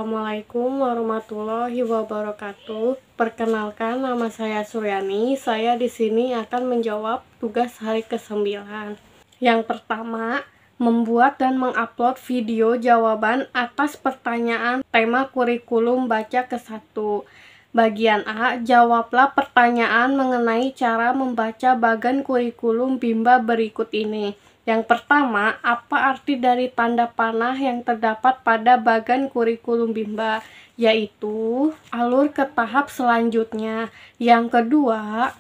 Assalamualaikum warahmatullahi wabarakatuh. Perkenalkan, nama saya Suryani. Saya di sini akan menjawab tugas hari ke-9. Yang pertama, membuat dan mengupload video jawaban atas pertanyaan tema kurikulum baca ke-1. Bagian A, jawablah pertanyaan mengenai cara membaca bagan kurikulum Bimba berikut ini. Yang pertama, apa arti dari tanda panah yang terdapat pada bagan kurikulum Bimba? Yaitu alur ke tahap selanjutnya. Yang kedua,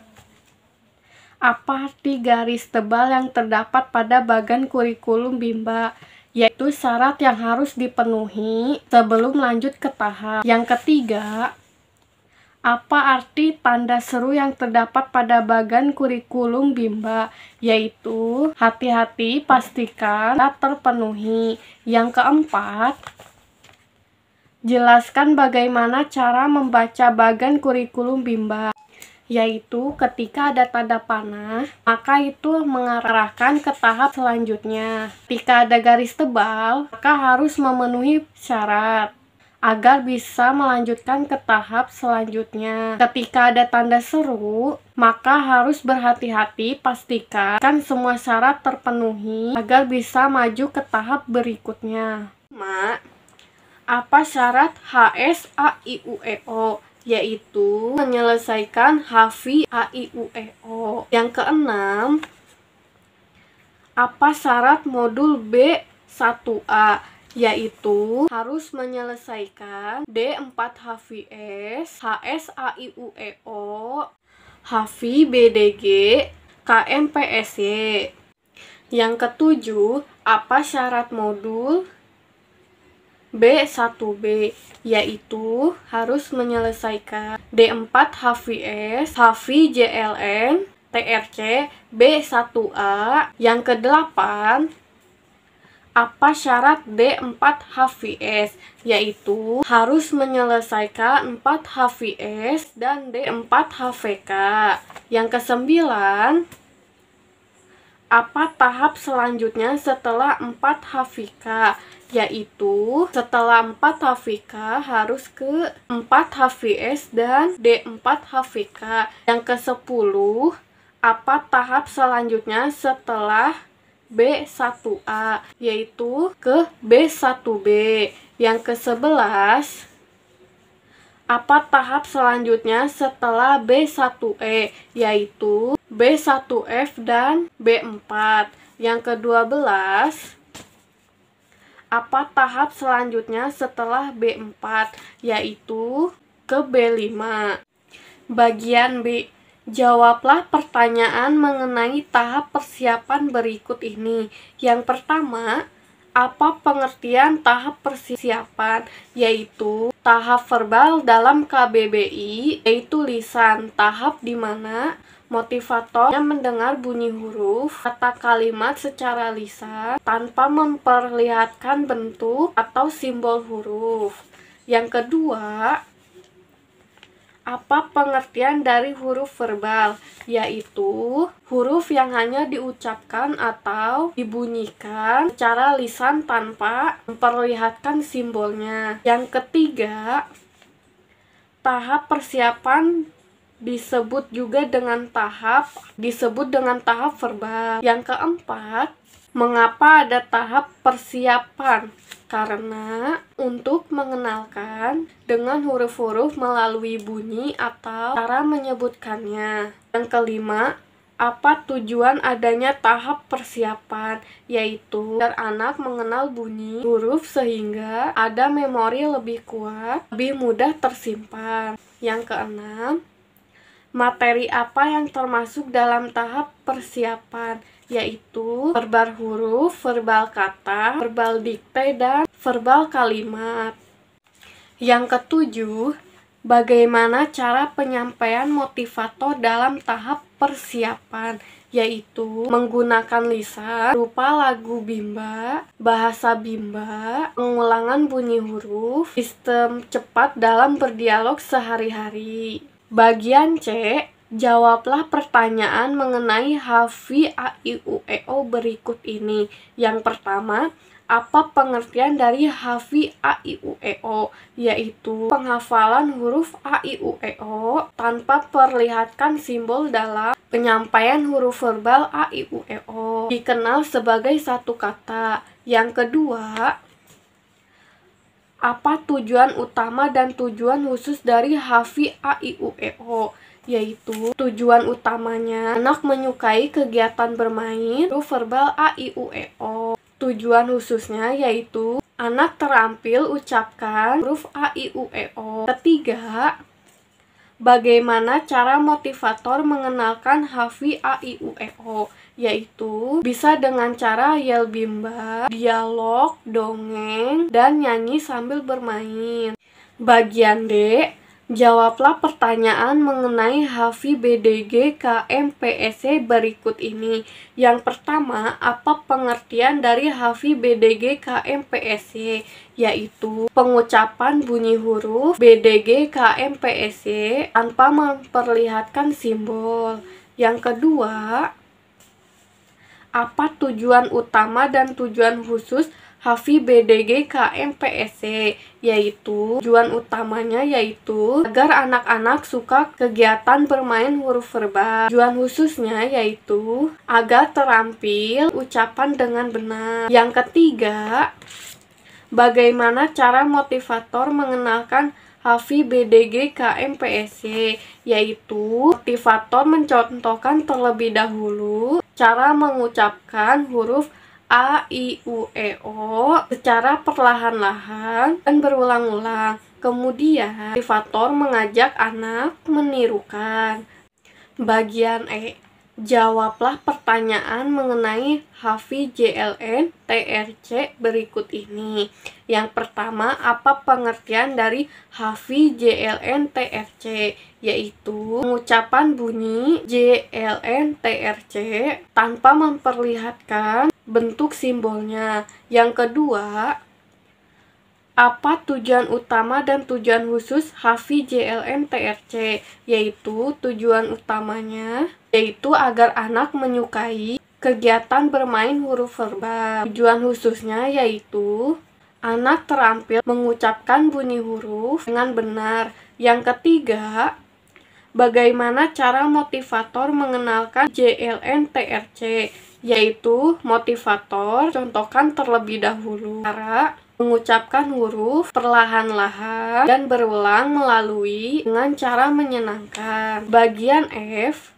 apa arti garis tebal yang terdapat pada bagan kurikulum Bimba? Yaitu syarat yang harus dipenuhi sebelum lanjut ke tahap. Yang ketiga, apa arti tanda seru yang terdapat pada bagan kurikulum Bimba? Yaitu, hati-hati pastikan terpenuhi. Yang keempat, jelaskan bagaimana cara membaca bagan kurikulum Bimba. Yaitu, ketika ada tanda panah, maka itu mengarahkan ke tahap selanjutnya. Ketika ada garis tebal, maka harus memenuhi syarat agar bisa melanjutkan ke tahap selanjutnya. Ketika ada tanda seru, maka harus berhati-hati pastikan semua syarat terpenuhi agar bisa maju ke tahap berikutnya. Apa syarat HSAIUEO? Yaitu menyelesaikan HAFI AIUEO. Yang keenam, apa syarat modul B1A? Yaitu harus menyelesaikan D4 HVS, HSAIUEO, HAFI BDG, KMPSY. Yang ketujuh, apa syarat modul B1B? Yaitu harus menyelesaikan D4 HVS, HAFI JLN, TRC, B1A. Yang kedelapan, apa syarat D4 HVS? Yaitu harus menyelesaikan 4 HVS dan D4 HVK. Yang kesembilan, apa tahap selanjutnya setelah 4 HVK? Yaitu setelah 4 HVK harus ke 4 HVS dan D4 HVK. Yang ke-10, apa tahap selanjutnya setelah B1A? Yaitu ke B1B. Yang ke-11, apa tahap selanjutnya setelah B1E? Yaitu B1F dan B4. Yang ke-12, apa tahap selanjutnya setelah B4? Yaitu ke B5. Bagian B, jawablah pertanyaan mengenai tahap persiapan berikut ini. Yang pertama, apa pengertian tahap persiapan? Yaitu tahap verbal dalam KBBI, yaitu lisan, tahap di mana motivatornya mendengar bunyi huruf, kata kalimat secara lisan tanpa memperlihatkan bentuk atau simbol huruf. Yang kedua, apa pengertian dari huruf verbal? Yaitu huruf yang hanya diucapkan atau dibunyikan secara lisan tanpa memperlihatkan simbolnya. Yang ketiga, tahap persiapan disebut dengan tahap verbal. Yang keempat, mengapa ada tahap persiapan? Karena untuk mengenalkan dengan huruf-huruf melalui bunyi atau cara menyebutkannya. Yang kelima, apa tujuan adanya tahap persiapan? Yaitu agar anak mengenal bunyi huruf sehingga ada memori lebih kuat, lebih mudah tersimpan. Yang keenam, materi apa yang termasuk dalam tahap persiapan? Yaitu verbal huruf, verbal kata, verbal dikte, dan verbal kalimat. Yang ketujuh, bagaimana cara penyampaian motivator dalam tahap persiapan? Yaitu menggunakan lisan berupa lagu Bimba, bahasa Bimba, pengulangan bunyi huruf, sistem cepat dalam berdialog sehari-hari. Bagian C, jawablah pertanyaan mengenai HAFI AIUEO berikut ini. Yang pertama, apa pengertian dari hafi a i u e o, yaitu penghafalan huruf a i u e o tanpa perlihatkan simbol dalam penyampaian huruf verbal a i u e o, dikenal sebagai satu kata. Yang kedua, apa tujuan utama dan tujuan khusus dari hafi a i u e o, yaitu tujuan utamanya anak menyukai kegiatan bermain huruf verbal a i u e o. Tujuan khususnya yaitu anak terampil ucapkan huruf a i u e o. Ketiga, bagaimana cara motivator mengenalkan hafi a i u e o, yaitu bisa dengan cara yel bimba, dialog, dongeng, dan nyanyi sambil bermain. Bagian D, jawablah pertanyaan mengenai hafi BDG KMPSC berikut ini. Yang pertama, apa pengertian dari hafi BDG KMPSC? Yaitu pengucapan bunyi huruf BDG KMPSC tanpa memperlihatkan simbol. Yang kedua, apa tujuan utama dan tujuan khusus hafi BDG KMPSC, yaitu tujuan utamanya yaitu agar anak-anak suka kegiatan bermain huruf verbal. Tujuan khususnya yaitu agar terampil ucapan dengan benar. Yang ketiga, bagaimana cara motivator mengenalkan hafi BDG KMPSC, yaitu motivator mencontohkan terlebih dahulu cara mengucapkan huruf a, i, u, e, o secara perlahan-lahan dan berulang-ulang. Kemudian, motivator mengajak anak menirukan. Bagian E, jawablah pertanyaan mengenai hafi JLN TRC berikut ini. Yang pertama, apa pengertian dari hafi JLN TRC? Yaitu pengucapan bunyi JLN TRC tanpa memperlihatkan bentuk simbolnya. Yang kedua, apa tujuan utama dan tujuan khusus hafi JLN TRC? Yaitu tujuan utamanya yaitu agar anak menyukai kegiatan bermain huruf verbal. Tujuan khususnya yaitu anak terampil mengucapkan bunyi huruf dengan benar. Yang ketiga, bagaimana cara motivator mengenalkan JLN TRC? Yaitu motivator contohkan terlebih dahulu cara mengucapkan huruf perlahan-lahan dan berulang melalui dengan cara menyenangkan. Bagian F,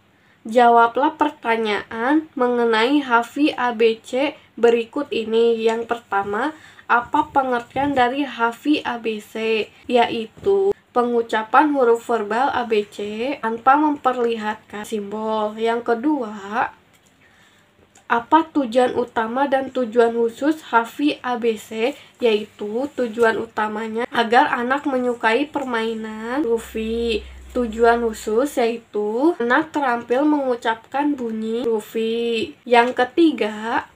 jawablah pertanyaan mengenai hafi ABC berikut ini. Yang pertama, apa pengertian dari hafi ABC? Yaitu pengucapan huruf verbal ABC tanpa memperlihatkan simbol. Yang kedua, apa tujuan utama dan tujuan khusus hafi ABC? Yaitu tujuan utamanya agar anak menyukai permainan rufi. Tujuan khusus yaitu anak terampil mengucapkan bunyi rufi. Yang ketiga,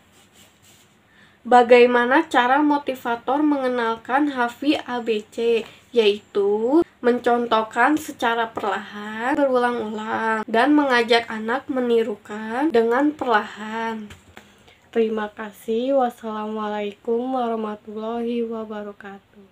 bagaimana cara motivator mengenalkan hafi ABC? Yaitu mencontohkan secara perlahan, berulang-ulang, dan mengajak anak menirukan dengan perlahan. Terima kasih. Wassalamualaikum warahmatullahi wabarakatuh.